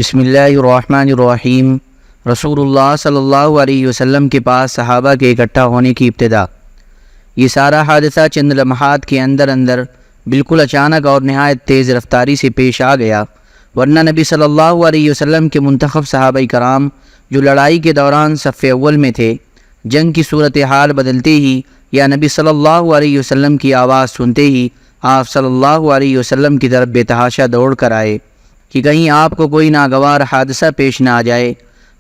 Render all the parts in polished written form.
بسم اللہ الرحمن الرحیم۔ رسول اللہ صلی اللہ علیہ وسلم کے پاس صحابہ کے اکٹھا ہونے کی ابتدا۔ یہ سارا حادثہ چند لمحات کے اندر بالکل اچانک اور نہایت تیز رفتاری سے پیش آ گیا، ورنہ نبی صلی اللہ علیہ وسلم کے منتخب صحابہ کرام جو لڑائی کے دوران صف اول میں تھے، جنگ کی صورتحال بدلتے ہی یا نبی صلی اللہ علیہ وسلم کی آواز سنتے ہی آپ صلی اللہ علیہ وسلم کی طرف بے تحاشا دوڑ کر آئے کہ کہیں آپ کو کوئی ناگوار حادثہ پیش نہ آ جائے۔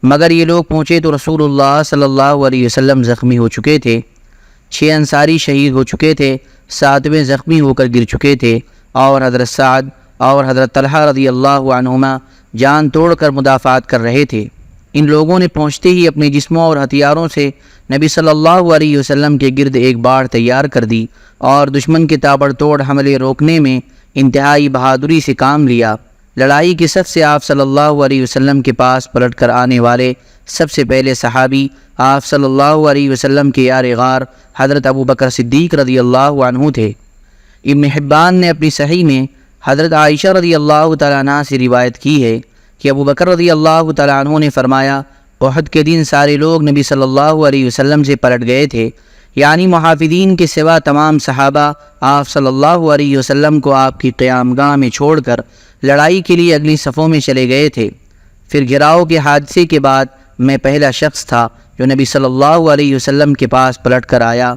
مگر یہ لوگ پہنچے تو رسول اللہ صلی اللہ علیہ وسلم زخمی ہو چکے تھے، 6 انصاری شہید ہو چکے تھے، 7ویں زخمی ہو کر گر چکے تھے، اور حضرت سعد اور حضرت طلحہ رضی اللہ عنہما جان توڑ کر مدافعات کر رہے تھے۔ ان لوگوں نے پہنچتے ہی اپنے جسموں اور ہتھیاروں سے نبی صلی اللہ علیہ وسلم کے گرد ایک باڑ تیار کر دی اور دشمن کے تابڑ توڑ حملے روکنے میں انتہائی بہادری سے کام لیا۔ لڑائی کی صف سے آپ صلی اللہ علیہ وسلم کے پاس پلٹ کر آنے والے سب سے پہلے صحابی آپ صلی اللہ علیہ وسلم کے یار غار حضرت ابو بکر صدیق رضی اللہ عنہ تھے۔ ابن حبان نے اپنی صحیح میں حضرت عائشہ رضی اللہ تعالیٰ عنہ سے روایت کی ہے کہ ابو بکر رضی اللہ تعالیٰ عنہ نے فرمایا، احد کے دن سارے لوگ نبی صلی اللہ علیہ وسلم سے پلٹ گئے تھے، یعنی محافظین کے سوا تمام صحابہ آپ صلی اللہ علیہ وسلم کو آپ کی قیام گاہ میں چھوڑ کر لڑائی کے لیے اگلی صفوں میں چلے گئے تھے۔ پھر گھراؤ کے حادثے کے بعد میں پہلا شخص تھا جو نبی صلی اللہ علیہ وسلم کے پاس پلٹ کر آیا۔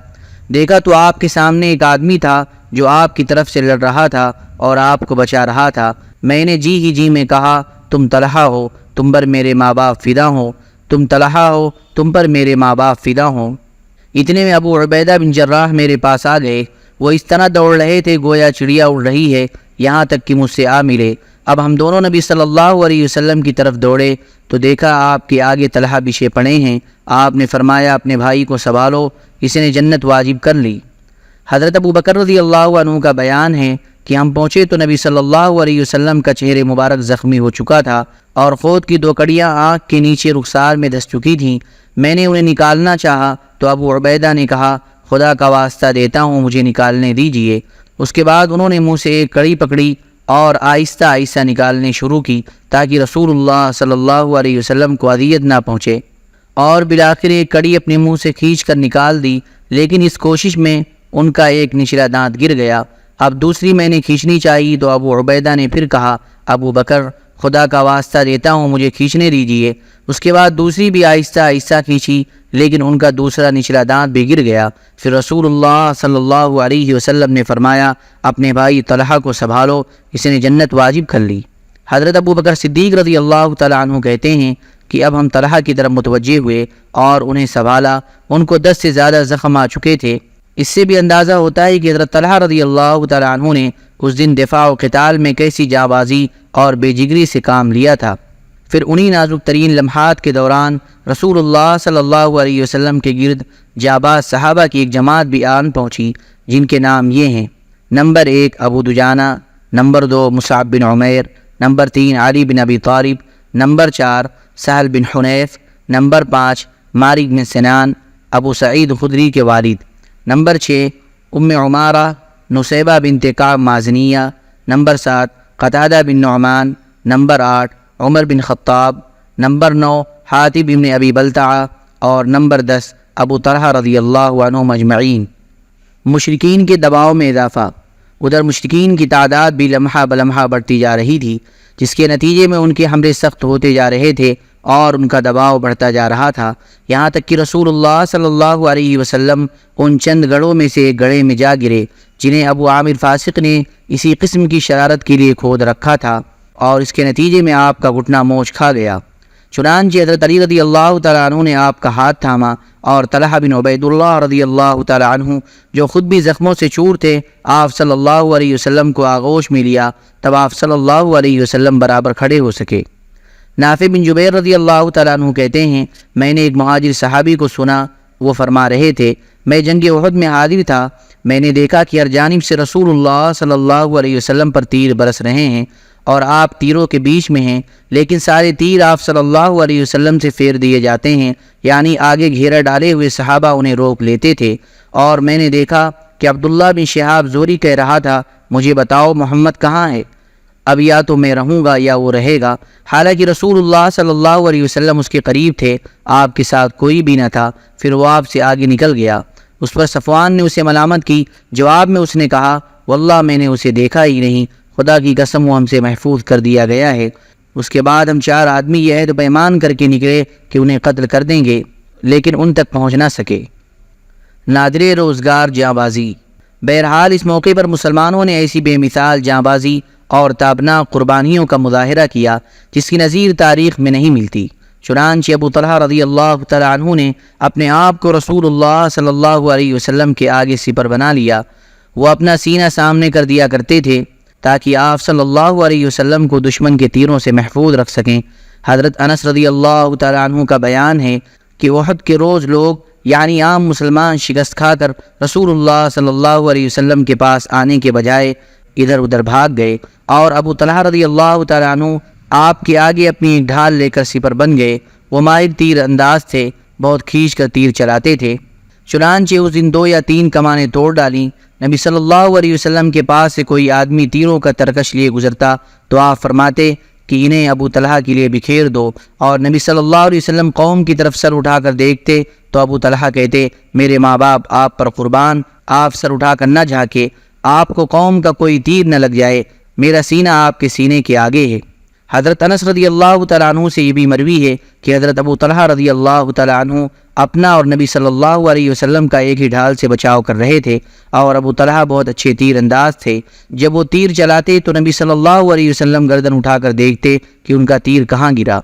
دیکھا تو آپ کے سامنے ایک آدمی تھا جو آپ کی طرف سے لڑ رہا تھا اور آپ کو بچا رہا تھا۔ میں نے جی ہی جی میں کہا، تم طلحہ ہو، تم پر میرے ماں باپ فدا ہوں، تم طلحہ ہو، تم پر میرے ماں باپ فدا ہوں۔ اتنے میں ابو عبیدہ بن جراح میرے پاس آ گئے۔ وہ اس طرح دوڑ رہے تھے گویا چڑیا اڑ رہی ہے، یہاں تک کہ مجھ سے آ ملے۔ اب ہم دونوں نبی صلی اللہ علیہ وسلم کی طرف دوڑے تو دیکھا آپ کے آگے طلحہ بچھے پڑے ہیں۔ آپ نے فرمایا، اپنے بھائی کو سنبھالو، اس نے جنت واجب کر لی۔ حضرت ابو بکر رضی اللہ عنہ کا بیان ہے کہ ہم پہنچے تو نبی صلی اللہ علیہ وسلم کا چہرے مبارک زخمی ہو چکا تھا اور خود کی 2 کڑیاں آنکھ کے نیچے رخسار میں دھس چکی تھیں۔ میں نے انہیں نکالنا چاہا تو ابو عبیدہ نے کہا، خدا کا واسطہ دیتا ہوں، مجھے نکالنے دیجئے۔ اس کے بعد انہوں نے منہ سے ایک کڑی پکڑی اور آہستہ آہستہ نکالنے شروع کی تاکہ رسول اللہ صلی اللہ علیہ وسلم کو اذیت نہ پہنچے، اور بالآخر ایک کڑی اپنے منہ سے کھینچ کر نکال دی، لیکن اس کوشش میں ان کا ایک نچلا دانت گر گیا۔ اب دوسری میں نے کھینچنی چاہی تو ابو عبیدہ نے پھر کہا، ابو بکر خدا کا واسطہ دیتا ہوں، مجھے کھینچنے دیجئے۔ اس کے بعد دوسری بھی آہستہ آہستہ کھینچی، لیکن ان کا دوسرا نچلا دانت بھی گر گیا۔ پھر رسول اللہ صلی اللہ علیہ وسلم نے فرمایا، اپنے بھائی طلحہ کو سنبھالو، اس نے جنت واجب کر لی۔ حضرت ابو بکر صدیق رضی اللہ تعالیٰ عنہ کہتے ہیں کہ اب ہم طلحہ کی طرف متوجہ ہوئے اور انہیں سنبھالا۔ ان کو 10 سے زیادہ زخم آ چکے تھے۔ اس سے بھی اندازہ ہوتا ہے کہ حضرت طلحہ رضی اللہ تعالیٰ عنہ نے اس دن دفاع و قتال میں کیسی جانبازی اور بے جگری سے کام لیا تھا۔ پھر انہی نازک ترین لمحات کے دوران رسول اللہ صلی اللہ علیہ وسلم کے گرد جانباز صحابہ کی ایک جماعت بھی آن پہنچی، جن کے نام یہ ہیں: نمبر 1 ابو دجانہ، نمبر 2 مصعب بن عمیر، نمبر 3 علی بن ابی طالب، نمبر 4 سہل بن حنیف، نمبر 5 مالک بن سنان ابو سعید خدری کے والد، نمبر 6 ام عمارہ نصیبہ بنت کعب مازنیہ، نمبر 7 قتادہ بن نعمان، نمبر 8 عمر بن خطاب، نمبر 9 حاتب بن ابی بلتعہ، اور نمبر 10 ابو طلحہ رضی اللہ عنہم اجمعین۔ مشرکین کے دباؤ میں اضافہ۔ ادھر مشرکین کی تعداد بھی لمحہ بلمحہ بڑھتی جا رہی تھی، جس کے نتیجے میں ان کے حملے سخت ہوتے جا رہے تھے اور ان کا دباؤ بڑھتا جا رہا تھا، یہاں تک کہ رسول اللہ صلی اللہ علیہ وسلم ان چند گڑھوں میں سے ایک گڑھے میں جا گرے جنہیں ابو عامر فاسق نے اسی قسم کی شرارت کے لیے کھود رکھا تھا، اور اس کے نتیجے میں آپ کا گھٹنا موچ کھا گیا۔ چنانچہ حضرت علی رضی اللہ تعالیٰ عنہ نے آپ کا ہاتھ تھاما اور طلحہ بن عبید اللہ رضی اللہ تعالیٰ عنہ جو خود بھی زخموں سے چور تھے، آپ صلی اللہ علیہ وسلم کو آغوش میں لیا، تب آپ صلی اللہ علیہ وسلم برابر کھڑے ہو سکے۔ نافع بن جبیر رضی اللہ تعالیٰ عنہ کہتے ہیں، میں نے ایک مہاجر صحابی کو سنا، وہ فرما رہے تھے، میں جنگ احد میں حاضر تھا، میں نے دیکھا کہ ہر جانب سے رسول اللہ صلی اللہ علیہ وسلم پر تیر برس رہے ہیں اور آپ تیروں کے بیچ میں ہیں، لیکن سارے تیر آپ صلی اللہ علیہ وسلم سے پھیر دیے جاتے ہیں، یعنی آگے گھیرا ڈالے ہوئے صحابہ انہیں روک لیتے تھے۔ اور میں نے دیکھا کہ عبداللہ بن شہاب زہری کہہ رہا تھا، مجھے بتاؤ محمد کہاں ہے؟ اب یا تو میں رہوں گا یا وہ رہے گا۔ حالانکہ رسول اللہ صلی اللہ علیہ وسلم اس کے قریب تھے، آپ کے ساتھ کوئی بھی نہ تھا۔ پھر وہ آپ سے آگے نکل گیا۔ اس پر صفوان نے اسے ملامت کی۔ جواب میں اس نے کہا، واللہ میں نے اسے دیکھا ہی نہیں، خدا کی قسم وہ ہم سے محفوظ کر دیا گیا ہے۔ اس کے بعد ہم 4 آدمی یہ عہد و پیمان کر کے نکلے کہ انہیں قتل کر دیں گے، لیکن ان تک پہنچ نہ سکے۔ نادر روزگار جاں بازی۔ بہرحال اس موقع پر مسلمانوں نے ایسی بے مثال جاں بازی اور تابناک قربانیوں کا مظاہرہ کیا جس کی نظیر تاریخ میں نہیں ملتی۔ چنانچہ ابو طلحہ رضی اللہ تعالیٰ عنہ نے اپنے آپ کو رسول اللہ صلی اللہ علیہ وسلم کے آگے سپر بنا لیا۔ وہ اپنا سینہ سامنے کر دیا کرتے تھے تاکہ آپ صلی اللہ علیہ وسلم کو دشمن کے تیروں سے محفوظ رکھ سکیں۔ حضرت انس رضی اللہ تعالیٰ عنہ کا بیان ہے کہ احد کے روز لوگ یعنی عام مسلمان شکست کھا کر رسول اللہ صلی اللہ علیہ وسلم کے پاس آنے کے بجائے ادھر ادھر بھاگ گئے، اور ابو طلحہ رضی اللہ تعالیٰ عنہ آپ کے آگے اپنی ایک ڈھال لے کر سپر بن گئے۔ وہ ماہر تیر انداز تھے، بہت کھینچ کر تیر چلاتے تھے۔ چنانچہ اس دن 2 یا 3 کمانیں توڑ ڈالیں۔ نبی صلی اللہ علیہ وسلم کے پاس سے کوئی آدمی تیروں کا ترکش لیے گزرتا تو آپ فرماتے کہ انہیں ابو طلحہ کے لیے بکھیر دو، اور نبی صلی اللہ علیہ وسلم قوم کی طرف سر اٹھا کر دیکھتے تو ابو طلحہ کہتے، میرے ماں باپ آپ پر قربان، آپ سر اٹھا کر نہ جھانکے، آپ کو قوم کا کوئی تیر نہ لگ جائے، میرا سینہ آپ کے سینے کے آگے ہے۔ حضرت انس رضی اللہ تعالیٰ عنہ سے یہ بھی مروی ہے کہ حضرت ابو طلحہ رضی اللہ تعالیٰ عنہ اپنا اور نبی صلی اللہ علیہ وسلم کا ایک ہی ڈھال سے بچاؤ کر رہے تھے، اور ابو طلحہ بہت اچھے تیر انداز تھے۔ جب وہ تیر چلاتے تو نبی صلی اللہ علیہ وسلم گردن اٹھا کر دیکھتے کہ ان کا تیر کہاں گرا۔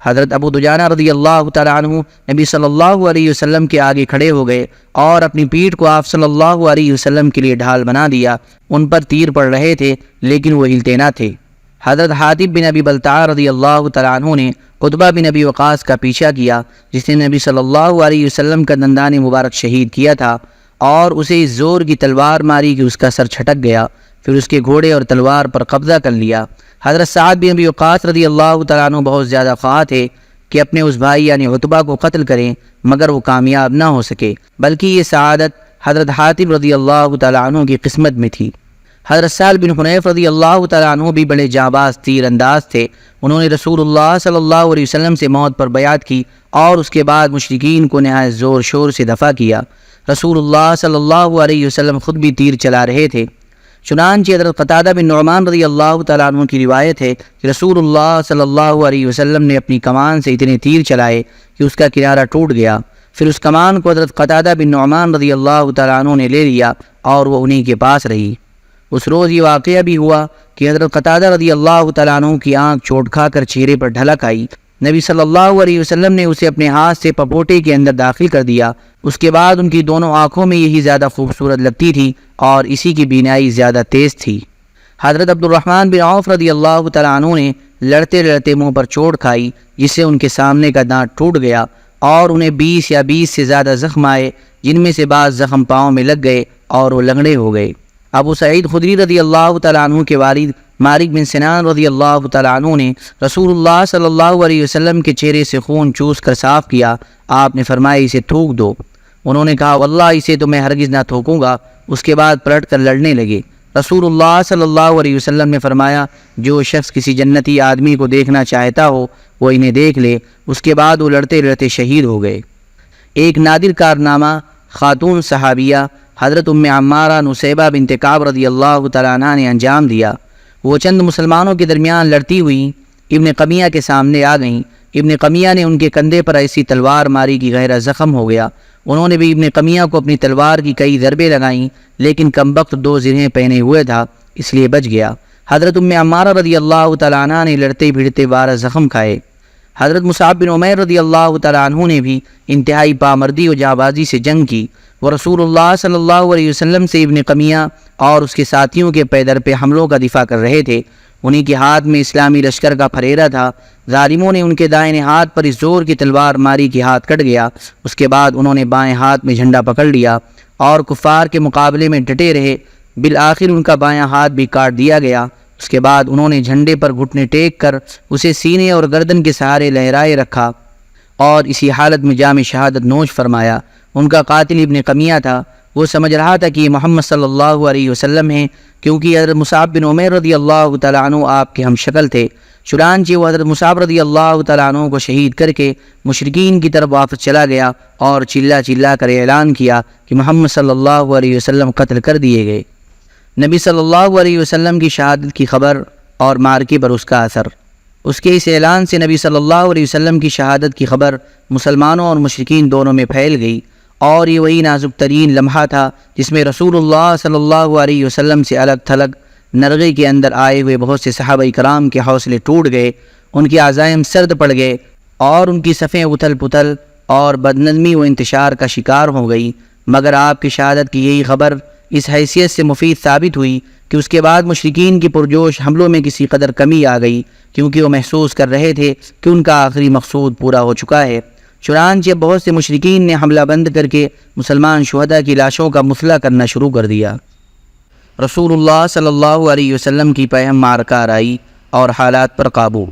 حضرت ابو دجانہ رضی اللہ تعالیٰ عنہ نبی صلی اللہ علیہ وسلم کے آگے کھڑے ہو گئے اور اپنی پیٹھ کو آپ صلی اللہ علیہ وسلم کے لیے ڈھال بنا دیا۔ ان پر تیر پڑ رہے تھے لیکن وہ ہلتے نہ تھے۔ حضرت حاتب بن ابی بلتع رضی اللہ تعالیٰ عنہ نے قطبہ بن ابی وقاص کا پیچھا کیا، جس نے نبی صلی اللہ علیہ وسلم کا دندان مبارک شہید کیا تھا، اور اسے اس زور کی تلوار ماری کہ اس کا سر چھٹک گیا۔ پھر اس کے گھوڑے اور تلوار پر قبضہ کر لیا۔ حضرت سعد بن ابی وقاص رضی اللہ تعالیٰ عنہ بہت زیادہ خواہ تھے کہ اپنے اس بھائی یعنی عتبہ کو قتل کریں، مگر وہ کامیاب نہ ہو سکے، بلکہ یہ سعادت حضرت حاتب رضی اللہ تعالیٰ عنہ کی قسمت میں تھی۔ حضرت سہل بن حنیف رضی اللہ تعالیٰ عنہ بھی بڑے جانباز تیر انداز تھے۔ انہوں نے رسول اللہ صلی اللہ علیہ وسلم سے موت پر بیعت کی اور اس کے بعد مشرکین کو نہایت زور شور سے دفع کیا۔ رسول اللہ صلی اللہ علیہ وسلم خود بھی تیر چلا رہے تھے۔ چنانچہ حضرت قتادہ بن نعمان رضی اللہ تعالیٰ عنہ کی روایت ہے کہ رسول اللہ صلی اللہ علیہ وسلم نے اپنی کمان سے اتنے تیر چلائے کہ اس کا کنارہ ٹوٹ گیا۔ پھر اس کمان کو حضرت قتادہ بن نعمان رضی اللہ تعالیٰ عنہ نے لے لیا اور وہ انہی کے پاس رہی۔ اس روز یہ واقعہ بھی ہوا کہ حضرت قتادہ رضی اللہ تعالیٰ عنہ کی آنکھ چوٹ کھا کر چہرے پر ڈھلک آئی۔ نبی صلی اللہ علیہ وسلم نے اسے اپنے ہاتھ سے پپوٹے کے اندر داخل کر دیا۔ اس کے بعد ان کی دونوں آنکھوں میں یہی زیادہ خوبصورت لگتی تھی اور اسی کی بینائی زیادہ تیز تھی۔ حضرت عبد الرحمن بن عوف رضی اللہ تعالیٰ عنہ نے لڑتے لڑتے منہ پر چوٹ کھائی، جس سے ان کے سامنے کا دانت ٹوٹ گیا اور انہیں 20 سے زیادہ زخم آئے، جن میں سے بعض زخم پاؤں میں لگ گئے اور وہ لنگڑے ہو گئے۔ ابو سعید خدری رضی اللہ تعالیٰ عنہ کے والد مالک بن سنان رضی اللہ تعالیٰ عنہ نے رسول اللہ صلی اللہ علیہ وسلم کے چہرے سے خون چوس کر صاف کیا۔ آپ نے فرمایا اسے تھوک دو۔ انہوں نے کہا واللہ اسے تو میں ہرگز نہ تھوکوں گا۔ اس کے بعد پلٹ کر لڑنے لگے۔ رسول اللہ صلی اللہ علیہ وسلم نے فرمایا جو شخص کسی جنتی آدمی کو دیکھنا چاہتا ہو وہ انہیں دیکھ لے۔ اس کے بعد وہ لڑتے لڑتے شہید ہو گئے۔ ایک نادر کارنامہ خاتون صحابیہ حضرت ام عمارہ نصیبہ بنت کعب رضی اللہ تعالیٰ عنہ نے انجام دیا۔ وہ چند مسلمانوں کے درمیان لڑتی ہوئی ابن قمیہ کے سامنے آ گئیں۔ ابن قمیہ نے ان کے کندھے پر ایسی تلوار ماری کہ گہرا زخم ہو گیا۔ انہوں نے بھی ابن قمیہ کو اپنی تلوار کی کئی ضربیں لگائیں، لیکن کمبخت 2 زرہیں پہنے ہوئے تھا، اس لیے بچ گیا۔ حضرت ام عمارہ رضی اللہ تعالیٰ عنہ نے لڑتے بھیڑتے 12 زخم کھائے۔ حضرت مصعب بن عمیر رضی اللہ تعالیٰ عنہ نے بھی انتہائی پامردی و جانبازی سے جنگ کی۔ وہ رسول اللہ صلی اللہ علیہ وسلم سے ابن قمیہ اور اس کے ساتھیوں کے پیدر پہ حملوں کا دفاع کر رہے تھے۔ انہی کے ہاتھ میں اسلامی لشکر کا پھریرا تھا۔ ظالموں نے ان کے دائیں ہاتھ پر اس زور کی تلوار ماری کہ ہاتھ کٹ گیا۔ اس کے بعد انہوں نے بائیں ہاتھ میں جھنڈا پکڑ لیا اور کفار کے مقابلے میں ڈٹے رہے۔ بالآخر ان کا بایاں ہاتھ بھی کاٹ دیا گیا۔ اس کے بعد انہوں نے جھنڈے پر گھٹنے ٹیک کر اسے سینے اور گردن کے سہارے لہرائے رکھا اور اسی حالت میں جام شہادت نوش فرمایا۔ ان کا قاتل ابن قمیہ تھا۔ وہ سمجھ رہا تھا کہ یہ محمد صلی اللہ علیہ وسلم ہیں، کیونکہ حضرت مصعب بن عمیر رضی اللہ تعالیٰ عنہ آپ کے ہم شکل تھے۔ چنانچہ وہ حضرت مصعب رضی اللہ تعالیٰ عنہ کو شہید کر کے مشرکین کی طرف واپس چلا گیا اور چلا چلا کر اعلان کیا کہ محمد صلی اللہ علیہ وسلم قتل کر دیے گئے۔ نبی صلی اللہ علیہ وسلم کی شہادت کی خبر اور مارکے پر اس کا اثر۔ اس کے اس اعلان سے نبی صلی اللہ علیہ وسلم کی شہادت کی خبر مسلمانوں اور مشرکین دونوں میں پھیل گئی، اور یہ وہی نازک ترین لمحہ تھا جس میں رسول اللہ صلی اللہ علیہ وسلم سے الگ تھلگ نرغے کے اندر آئے ہوئے بہت سے صحابہ کرام کے حوصلے ٹوٹ گئے، ان کے عزائم سرد پڑ گئے اور ان کی صفیں اتھل پتھل اور بدنظمی و انتشار کا شکار ہو گئی۔ مگر آپ کی شہادت کی یہی خبر اس حیثیت سے مفید ثابت ہوئی کہ اس کے بعد مشرکین کی پرجوش حملوں میں کسی قدر کمی آ گئی، کیونکہ وہ محسوس کر رہے تھے کہ ان کا آخری مقصود پورا ہو چکا ہے۔ چنانچہ بہت سے مشرکین نے حملہ بند کر کے مسلمان شہداء کی لاشوں کا مسئلہ کرنا شروع کر دیا۔ رسول اللہ صلی اللہ علیہ وسلم کی پہم معرکہ آرائی اور حالات پر قابو۔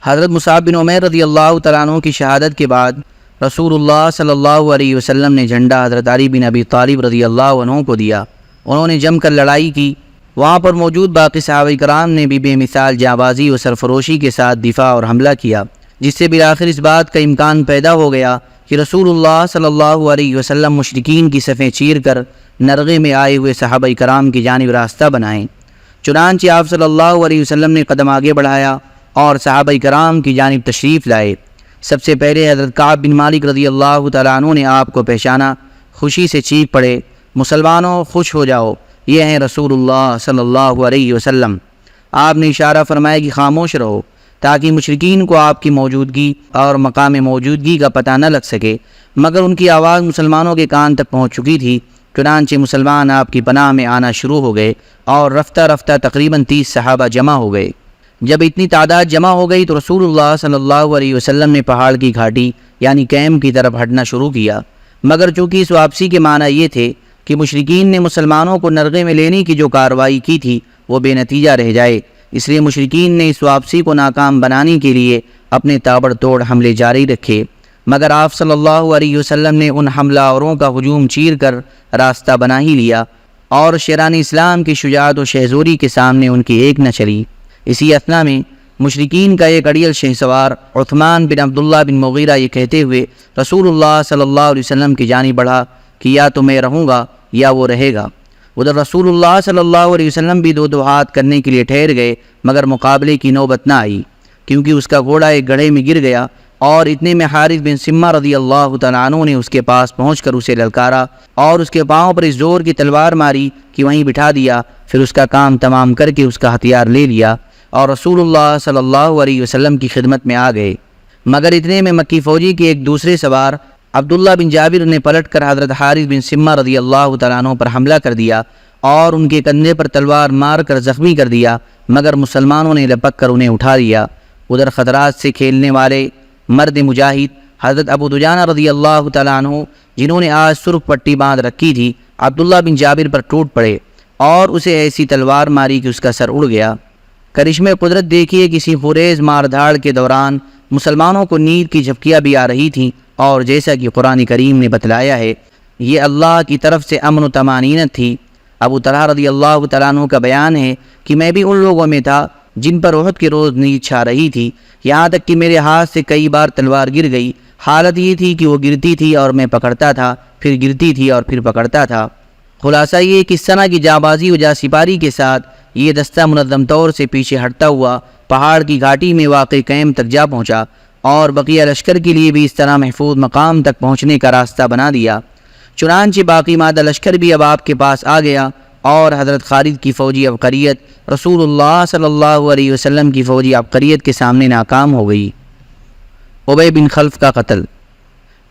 حضرت مصعب بن عمیر رضی اللہ تعالیٰ عنہ کی شہادت کے بعد رسول اللہ صلی اللہ علیہ وسلم نے جھنڈا حضرت علی بن ابی طالب رضی اللہ عنہ کو دیا۔ انہوں نے جم کر لڑائی کی۔ وہاں پر موجود باقی صحابہ کرام نے بھی بے مثال جانبازی و سرفروشی کے ساتھ دفاع اور حملہ کیا، جس سے بالآخر اس بات کا امکان پیدا ہو گیا کہ رسول اللہ صلی اللہ علیہ وسلم مشرکین کی صفیں چیر کر نرغے میں آئے ہوئے صحابہ کرام کی جانب راستہ بنائیں۔ چنانچہ آپ صلی اللہ علیہ وسلم نے قدم آگے بڑھایا اور صحابہ کرام کی جانب تشریف لائے۔ سب سے پہلے حضرت کعب بن مالک رضی اللہ تعالیٰ عنہ نے آپ کو پہچانا، خوشی سے چیخ پڑے، مسلمانوں خوش ہو جاؤ، یہ ہیں رسول اللہ صلی اللہ علیہ وسلم۔ آپ نے اشارہ فرمایا کہ خاموش رہو، تاکہ مشرکین کو آپ کی موجودگی اور مقام موجودگی کا پتہ نہ لگ سکے، مگر ان کی آواز مسلمانوں کے کان تک پہنچ چکی تھی۔ چنانچہ مسلمان آپ کی پناہ میں آنا شروع ہو گئے اور رفتہ رفتہ تقریباً 30 صحابہ جمع ہو گئے۔ جب اتنی تعداد جمع ہو گئی تو رسول اللہ صلی اللہ علیہ وسلم نے پہاڑ کی گھاٹی یعنی کیمپ کی طرف ہٹنا شروع کیا، مگر چونکہ اس واپسی کے معنی یہ تھے کہ مشرکین نے مسلمانوں کو نرغے میں لینے کی جو کارروائی کی تھی وہ بے نتیجہ رہ جائے، اس لیے مشرکین نے اس واپسی کو ناکام بنانے کے لیے اپنے تابڑ توڑ حملے جاری رکھے۔ مگر آپ صلی اللہ علیہ وسلم نے ان حملہ آوروں کا ہجوم چیر کر راستہ بنا ہی لیا اور شیران اسلام کی شجاعت و شہزوری کے سامنے ان کی ایک نہ چلی۔ اسی اثنا میں مشرکین کا ایک اڑیل شہسوار عثمان بن عبداللہ بن مغیرہ یہ کہتے ہوئے رسول اللہ صلی اللہ علیہ وسلم کی جانب بڑھا کہ یا تو میں رہوں گا یا وہ رہے گا۔ ادھر رسول اللہ صلی اللہ علیہ وسلم بھی دو ہاتھ کرنے کے لیے ٹھہر گئے، مگر مقابلے کی نوبت نہ آئی، کیونکہ اس کا گھوڑا ایک گڑھے میں گر گیا، اور اتنے میں حارث بن سمہ رضی اللہ تعالیٰ عنہ نے اس کے پاس پہنچ کر اسے للکارا اور اس کے پاؤں پر اس زور کی تلوار ماری کہ وہیں بٹھا دیا۔ پھر اس کا کام تمام کر کے اس کا ہتھیار لے لیا اور رسول اللہ صلی اللہ علیہ وسلم کی خدمت میں آ گئے۔ مگر اتنے میں مکی فوجی کے ایک دوسرے سوار عبداللہ بن جابر نے پلٹ کر حضرت حارث بن سمہ رضی اللہ تعالیٰ عنہ پر حملہ کر دیا اور ان کے کندھے پر تلوار مار کر زخمی کر دیا، مگر مسلمانوں نے لپک کر انہیں اٹھا لیا۔ ادھر خطرات سے کھیلنے والے مرد مجاہد حضرت ابو دجانہ رضی اللہ تعالیٰ عنہ، جنہوں نے آج سرخ پٹی باندھ رکھی تھی، عبداللہ بن جابر پر ٹوٹ پڑے اور اسے ایسی تلوار ماری کہ اس کا سر اڑ گیا۔ کرشمے قدرت دیکھیے، کسی خریز مار دھاڑ کے دوران مسلمانوں کو نیند کی جھپکیاں بھی آ رہی تھیں، اور جیسا کہ قرآن کریم نے بتلایا ہے یہ اللہ کی طرف سے امن و طمانینت تھی۔ ابو طلحہ رضی اللہ تعالیٰ عنہ کا بیان ہے کہ میں بھی ان لوگوں میں تھا جن پر احد کے روز نیند چھا رہی تھی، یہاں تک کہ میرے ہاتھ سے کئی بار تلوار گر گئی۔ حالت یہ تھی کہ وہ گرتی تھی اور میں پکڑتا تھا، پھر گرتی تھی اور پھر پکڑتا تھا۔ خلاصہ یہ کہ اس طرح کی جانبازی و جاسپاری کے ساتھ یہ دستہ منظم طور سے پیچھے ہٹتا ہوا پہاڑ کی گھاٹی میں واقع کیمپ تک جا پہنچا، اور بقیہ لشکر کے لیے بھی اس طرح محفوظ مقام تک پہنچنے کا راستہ بنا دیا۔ چنانچہ باقی مادہ لشکر بھی اب آپ کے پاس آ گیا، اور حضرت خالد کی فوجی عبقریت رسول اللہ صلی اللہ علیہ وسلم کی فوجی عبقریت کے سامنے ناکام ہو گئی۔ ابی بن خلف کا قتل۔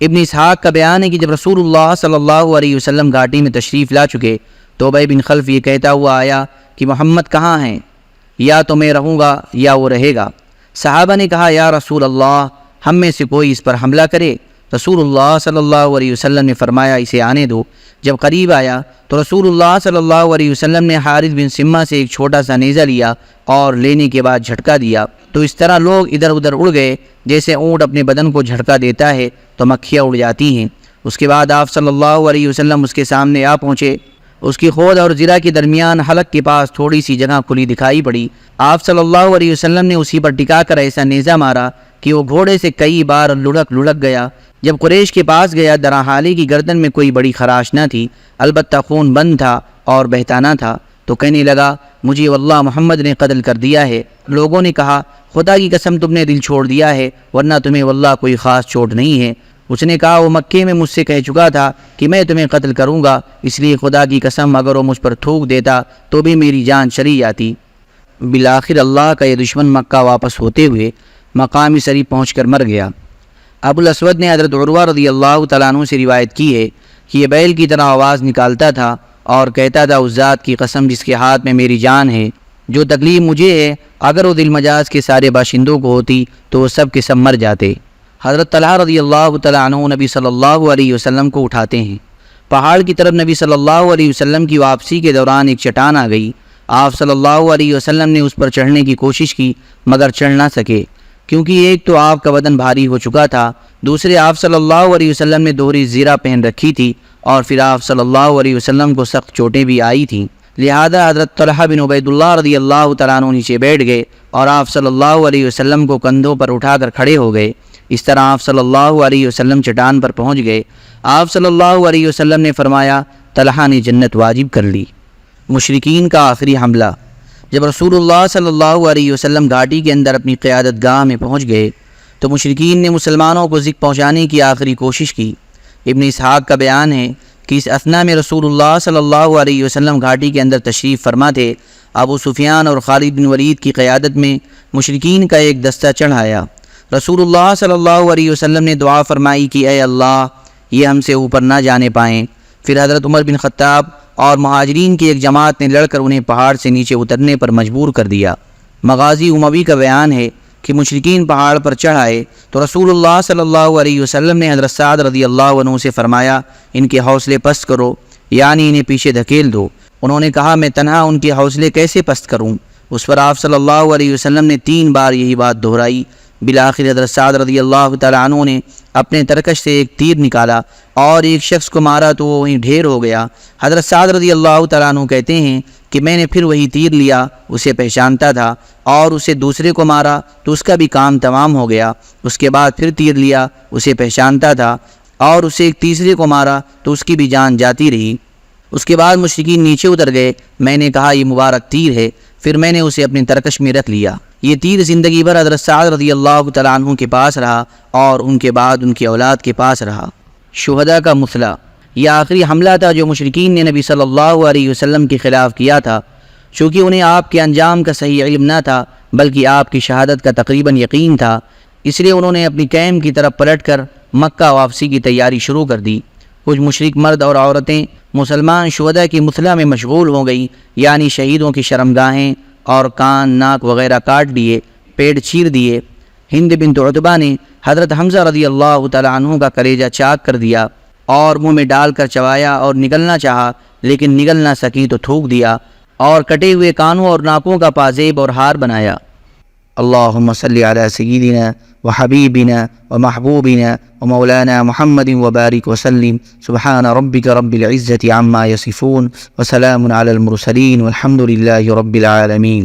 ابن اسحاق کا بیان ہے کہ جب رسول اللہ صلی اللہ علیہ وسلم گھاٹی میں تشریف لا چکے تو ابی بن خلف یہ کہتا ہوا آیا کہ محمد کہاں ہیں؟ یا تو میں رہوں گا یا وہ رہے گا۔ صحابہ نے کہا یا رسول اللہ، ہم میں سے کوئی اس پر حملہ کرے؟ رسول اللہ صلی اللہ علیہ وسلم نے فرمایا اسے آنے دو۔ جب قریب آیا تو رسول اللہ صلی اللہ علیہ وسلم نے حارث بن سمہ سے ایک چھوٹا سا نیزہ لیا اور لینے کے بعد جھٹکا دیا، تو اس طرح لوگ ادھر ادھر اڑ گئے جیسے اونٹ اپنے بدن کو جھٹکا دیتا ہے تو مکھیاں اڑ جاتی ہیں۔ اس کے بعد آپ صلی اللہ علیہ وسلم اس کے سامنے آ پہنچے۔ اس کی خود اور زرہ کے درمیان حلق کے پاس تھوڑی سی جگہ کھلی دکھائی پڑی۔ آپ صلی اللہ علیہ وسلم نے اسی پر ٹکا کر ایسا نیزہ مارا کہ وہ گھوڑے سے کئی بار لڑک گیا۔ جب قریش کے پاس گیا، درحالی کی گردن میں کوئی بڑی خراش نہ تھی، البتہ خون بند تھا اور بہتا نہ تھا، تو کہنے لگا مجھے واللہ محمد نے قتل کر دیا ہے۔ لوگوں نے کہا خدا کی قسم تم نے دل چھوڑ دیا ہے، ورنہ تمہیں واللہ کوئی خاص چوٹ نہیں ہے۔ اس نے کہا وہ مکے میں مجھ سے کہہ چکا تھا کہ میں تمہیں قتل کروں گا، اس لیے خدا کی قسم اگر وہ مجھ پر تھوک دیتا تو بھی میری جان چلی جاتی۔ بالآخر اللہ کا یہ دشمن مکہ واپس ہوتے ہوئے مقام سری پہنچ کر مر گیا۔ ابو الاسود نے حضرت عروہ رضی اللہ تعالیٰ عنہ سے روایت کی ہے کہ یہ بیل کی طرح آواز نکالتا تھا اور کہتا تھا اس ذات کی قسم جس کے ہاتھ میں میری جان ہے، جو تکلیف مجھے ہے اگر وہ دل مجاز کے سارے باشندوں کو ہوتی تو وہ سب کے سب مر جاتے۔ حضرت طلحہ رضی اللہ تعالیٰ عنہ نبی صلی اللہ علیہ وسلم کو اٹھاتے ہیں۔ پہاڑ کی طرف نبی صلی اللہ علیہ وسلم کی واپسی کے دوران ایک چٹان آ گئی۔ آپ صلی اللہ علیہ وسلم نے اس پر چڑھنے کی کوشش کی مگر چڑھ نہ سکے، کیونکہ ایک تو آپ کا بدن بھاری ہو چکا تھا، دوسرے آپ صلی اللہ علیہ وسلم نے دوہری زیرہ پہن رکھی تھی، اور پھر آپ صلی اللہ علیہ وسلم کو سخت چوٹیں بھی آئی تھیں۔ لہذا حضرت طلحہ بن عبید اللہ رضی اللہ تعالیٰ عنہ نیچے بیٹھ گئے اور آپ صلی اللہ علیہ وسلم کو کندھوں پر اٹھا کر کھڑے ہو گئے۔ اس طرح آپ صلی اللہ علیہ وسلم چٹان پر پہنچ گئے۔ آپ صلی اللہ علیہ وسلم نے فرمایا طلحہ نے جنت واجب کر لی۔ مشرکین کا آخری حملہ۔ جب رسول اللہ صلی اللہ علیہ وسلم گھاٹی کے اندر اپنی قیادت گاہ میں پہنچ گئے تو مشرکین نے مسلمانوں کو ذکر پہنچانے کی آخری کوشش کی۔ ابن اسحاق کا بیان ہے کہ اس اثنا میں رسول اللہ صلی اللہ علیہ وسلم گھاٹی کے اندر تشریف فرما تھے۔ ابو سفیان اور خالد بن ولید کی قیادت میں مشرکین کا ایک دستہ چڑھ آیا۔ رسول اللہ صلی اللہ علیہ وسلم نے دعا فرمائی کہ اے اللہ یہ ہم سے اوپر نہ جانے پائیں۔ پھر حضرت عمر بن خطاب اور مہاجرین کی ایک جماعت نے لڑ کر انہیں پہاڑ سے نیچے اترنے پر مجبور کر دیا۔ مغازی اموی کا بیان ہے کہ مشرکین پہاڑ پر چڑھ آئے تو رسول اللہ صلی اللہ علیہ وسلم نے حضرت سعد رضی اللہ عنہ سے فرمایا ان کے حوصلے پست کرو، یعنی انہیں پیچھے دھکیل دو۔ انہوں نے کہا میں تنہا ان کے حوصلے کیسے پست کروں؟ اس پر آپ صلی اللہ علیہ وسلم نے 3 بار یہی بات دہرائی۔ بالآخر حضرت سعد رضی اللہ تعالیٰ عنہ نے اپنے ترکش سے ایک تیر نکالا اور ایک شخص کو مارا تو وہ وہیں ڈھیر ہو گیا۔ حضرت سعد رضی اللہ تعالیٰ عنہ کہتے ہیں کہ میں نے پھر وہی تیر لیا، اسے پہچانتا تھا، اور اسے دوسرے کو مارا تو اس کا بھی کام تمام ہو گیا۔ اس کے بعد پھر تیر لیا، اسے پہچانتا تھا، اور اسے ایک تیسرے کو مارا تو اس کی بھی جان جاتی رہی۔ اس کے بعد مشرکین نیچے اتر گئے۔ میں نے کہا یہ مبارک تیر ہے، پھر میں نے اسے اپنے ترکش میں رکھ لیا۔ یہ تیر زندگی بھر حضرت سعد رضی اللہ تعالیٰ عنہ کے پاس رہا اور ان کے بعد ان کی اولاد کے پاس رہا۔ شہداء کا مثلا۔ یہ آخری حملہ تھا جو مشرکین نے نبی صلی اللہ علیہ وسلم کے خلاف کیا تھا۔ چونکہ انہیں آپ کے انجام کا صحیح علم نہ تھا بلکہ آپ کی شہادت کا تقریباً یقین تھا، اس لیے انہوں نے اپنی کیمپ کی طرف پلٹ کر مکہ واپسی کی تیاری شروع کر دی۔ کچھ مشرک مرد اور عورتیں مسلمان شہداء کی مثلا میں مشغول ہو گئیں، یعنی شہیدوں کی شرمگاہیں اور کان ناک وغیرہ کاٹ دیے، پیٹ چیر دیے۔ ہند بنت عتبہ نے حضرت حمزہ رضی اللہ تعالیٰ عنہ کا کلیجہ چاک کر دیا اور منہ میں ڈال کر چبایا اور نگلنا چاہا لیکن نگل نہ سکی تو تھوک دیا اور کٹے ہوئے کانوں اور ناکوں کا پازیب اور ہار بنایا۔ اللہم صلی علی سیدنا وحبیبنا ومحبوبنا ومولانا محمد وبارک وسلم۔ سبحان ربک رب العزة عما یصفون وسلام علی المرسلین والحمد للہ رب العالمین۔